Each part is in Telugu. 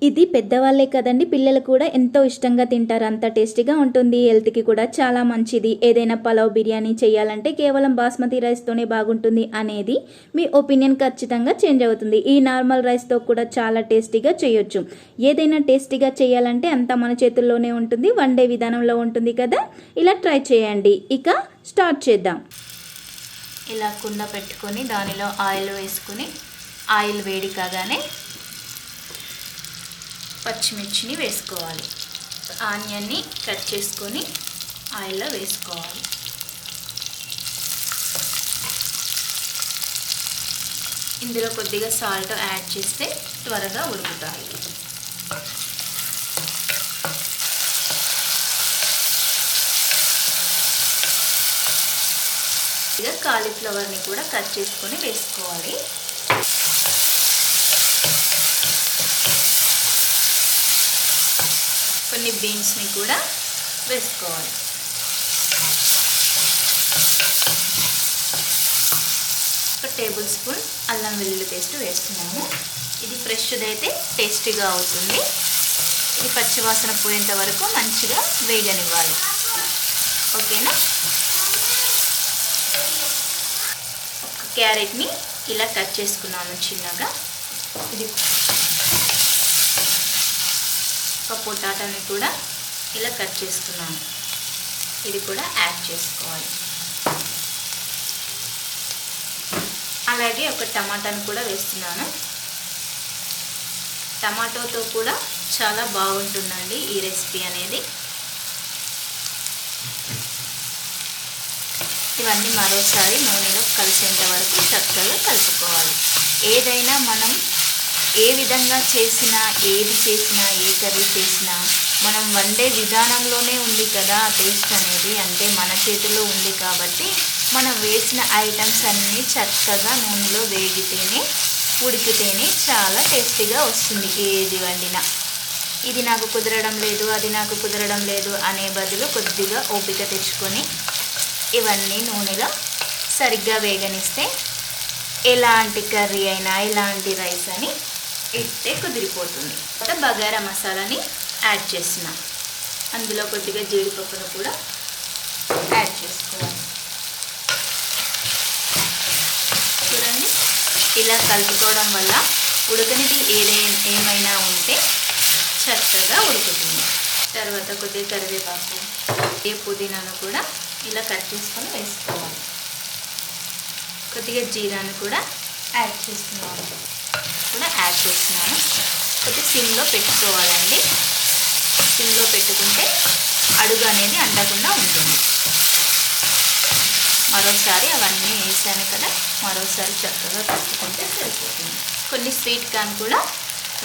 ఇది పెద్దవాళ్ళే కదండి, పిల్లలు కూడా ఎంతో ఇష్టంగా తింటారు. అంత టేస్టీగా ఉంటుంది, హెల్త్కి కూడా చాలా మంచిది. ఏదైనా పలావ్ బిర్యానీ చేయాలంటే కేవలం బాస్మతి రైస్తోనే బాగుంటుంది అనేది మీ ఒపీనియన్ ఖచ్చితంగా చేంజ్ అవుతుంది. ఈ నార్మల్ రైస్తో కూడా చాలా టేస్టీగా చేయొచ్చు. ఏదైనా టేస్టీగా చేయాలంటే అంతా మన చేతుల్లోనే ఉంటుంది, వండే విధానంలో ఉంటుంది కదా. ఇలా ట్రై చేయండి. ఇక స్టార్ట్ చేద్దాం. ఇలా కుండ పెట్టుకొని దానిలో ఆయిల్ వేసుకొని ఆయిల్ వేడి కాగానే పచ్చిమిర్చిని వేసుకోవాలి. ఆనియన్ని కట్ చేసుకొని ఆయిల్లో వేసుకోవాలి. ఇందులో కొద్దిగా సాల్ట్ యాడ్ చేస్తే త్వరగా ఉడుకుతాయి. ఇక కాలీఫ్లవర్ని కూడా కట్ చేసుకొని వేసుకోవాలి. కొన్ని బీన్స్ని కూడా వేసుకోవాలి. ఒక టేబుల్ స్పూన్ అల్లం వెల్లుల్లి పేస్ట్ వేస్తున్నాము. ఇది ఫ్రెష్ది అయితే టేస్టీగా అవుతుంది. ఇది పచ్చివాసన పోయేంత వరకు మంచిగా వేగనివ్వాలి. ఓకేనా. ఒక క్యారెట్ని ఇలా కట్ చేసుకున్నాను చిన్నగా. ఇది ఒక పొటాటోని కూడా ఇలా కట్ చేసుకున్నాను. ఇది కూడా యాడ్ చేసుకోవాలి. అలాగే ఒక టమాటాను కూడా వేస్తున్నాను. టమాటోతో కూడా చాలా బాగుంటుందండి ఈ రెసిపీ అనేది. ఇవన్నీ మరోసారి నూనెలో కలిసేంత వరకు చక్కగా కలుపుకోవాలి. ఏదైనా మనం ఏ విధంగా చేసినా, ఏది చేసినా, ఏ కర్రీ చేసినా మనం వండే విధానంలోనే ఉంది కదా టేస్ట్ అనేది. అంటే మన చేతిలో ఉంది కాబట్టి మనం వేసిన ఐటమ్స్ అన్నీ చక్కగా నూనెలో వేగితేనే, ఉడికితేనే చాలా టేస్టీగా వస్తుంది ఏది వండినా. ఇది నాకు కుదరడం లేదు, అది నాకు కుదరడం లేదు అనే బదులు కొద్దిగా ఓపిక తెచ్చుకొని ఇవన్నీ నూనెలో సరిగ్గా వేగనిస్తే ఎలాంటి కర్రీ అయినా, ఎలాంటి రైస్ అని ఇట్టే కుదిరిపోతుంది. బగారా మసాలాని యాడ్ చేస్తున్నాం. అందులో కొద్దిగా జీడిపప్పును కూడా యాడ్ చేసుకోవాలి. చూడండి, ఇలా కలుపుకోవడం వల్ల ఉడకనిది ఏమైనా ఉంటే చక్కగా ఉడుకుతుంది. తర్వాత కొద్దిగా కరివేపాకు, పుదీనాను కూడా ఇలా కట్ చేసుకొని వేసుకోవాలి. కొద్దిగా జీరాను కూడా యాడ్ చేస్తున్నాను. కొద్దిగా సిమ్లో పెట్టుకోవాలండి. సిమ్లో పెట్టుకుంటే అడుగు అనేది అంటకుండా ఉంటుంది. మరోసారి అవన్నీ వేసాను కదా, మరోసారి చక్కగా కలుపుకుంటే సరిపోతుంది. కొన్ని స్వీట్ కార్న్ కూడా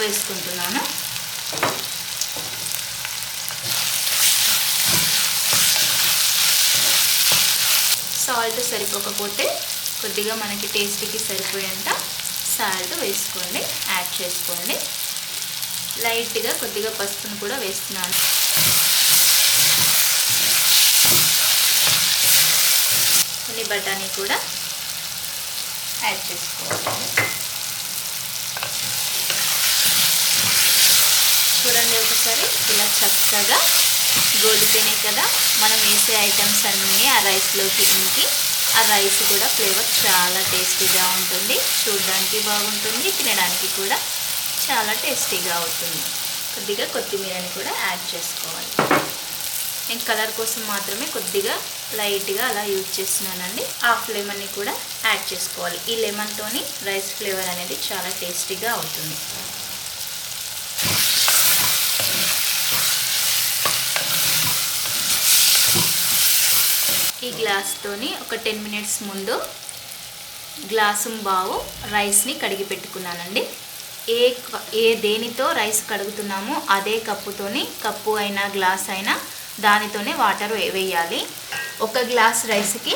వేసుకుంటున్నాను. సాల్ట్ సరిపోకపోతే కొద్దిగా మనకి టేస్ట్కి సరిపోయేంత సాల్ట్ వేసుకోండి, యాడ్ చేసుకోండి. లైట్గా కొద్దిగా పసుపును కూడా వేస్తున్నాను. కొన్ని బఠానీ కూడా యాడ్ చేసుకోవాలి. చూడండి ఒకసారి ఇలా చక్కగా గోలితేనే కదా మనం వేసే ఐటమ్స్ అన్నీ ఆ రైస్లోకి ఇంకి ఆ రైస్ కూడా ఫ్లేవర్ చాలా టేస్టీగా ఉంటుంది. చూడడానికి బాగుంటుంది, తినడానికి కూడా చాలా టేస్టీగా అవుతుంది. కొద్దిగా కొత్తిమీరని కూడా యాడ్ చేసుకోవాలి. నేను కలర్ కోసం మాత్రమే కొద్దిగా లైట్గా అలా యూజ్ చేస్తున్నానండి. హాఫ్ లెమన్ని కూడా యాడ్ చేసుకోవాలి. ఈ లెమన్తోని రైస్ ఫ్లేవర్ అనేది చాలా టేస్టీగా అవుతుంది. ఈ గ్లాస్తోని ఒక 10 మినిట్స్ ముందు గ్లాసు బావు రైస్ని కడిగి పెట్టుకున్నానండి. దేనితో రైస్ కడుగుతున్నామో అదే కప్పుతోని, కప్పు అయినా గ్లాస్ అయినా దానితోనే వాటర్ వేయాలి. ఒక గ్లాస్ రైస్కి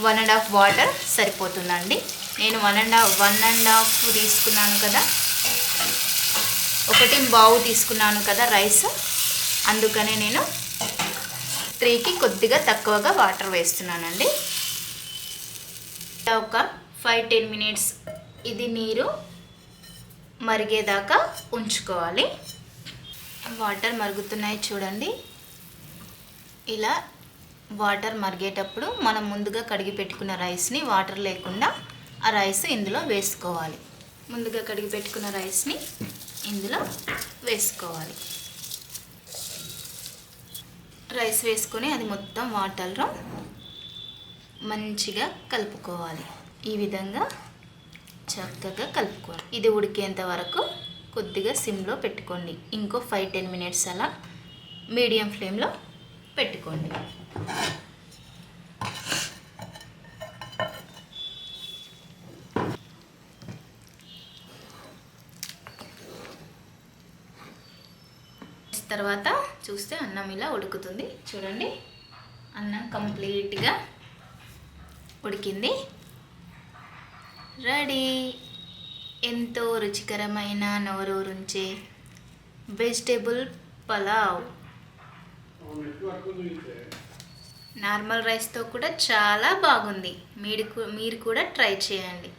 1.5 వాటర్ సరిపోతుందండి. నేను 1.5 తీసుకున్నాను కదా, 1 బావు తీసుకున్నాను కదా రైస్, అందుకనే నేను 3కి కొద్దిగా తక్కువగా వాటర్ వేస్తున్నానండి. ఒక 5-10 మినిట్స్ ఇది నీరు మరిగేదాకా ఉంచుకోవాలి. వాటర్ మరుగుతున్నాయి చూడండి. ఇలా వాటర్ మరిగేటప్పుడు మనం ముందుగా కడిగి పెట్టుకున్న రైస్ని వాటర్ లేకుండా ఆ రైస్ ఇందులో వేసుకోవాలి. ముందుగా కడిగి పెట్టుకున్న రైస్ని ఇందులో వేసుకోవాలి. రైస్ వేసుకొని అది మొత్తం వాటర్లో మంచిగా కలుపుకోవాలి. ఈ విధంగా చక్కగా కలుపుకోవాలి. ఇది ఉడికేంత వరకు కొద్దిగా సిమ్లో పెట్టుకోండి. ఇంకో 5-10 మినిట్స్ అలా మీడియం ఫ్లేమ్లో పెట్టుకోండి. తర్వాత చూస్తే అన్నం ఇలా ఉడుకుతుంది చూడండి. అన్నం కంప్లీట్గా ఉడికింది. రెడీ. ఎంతో రుచికరమైన నోరూరించే వెజిటేబుల్ పలావ్. నార్మల్ రైస్తో కూడా చాలా బాగుంది. మీరు కూడా ట్రై చేయండి.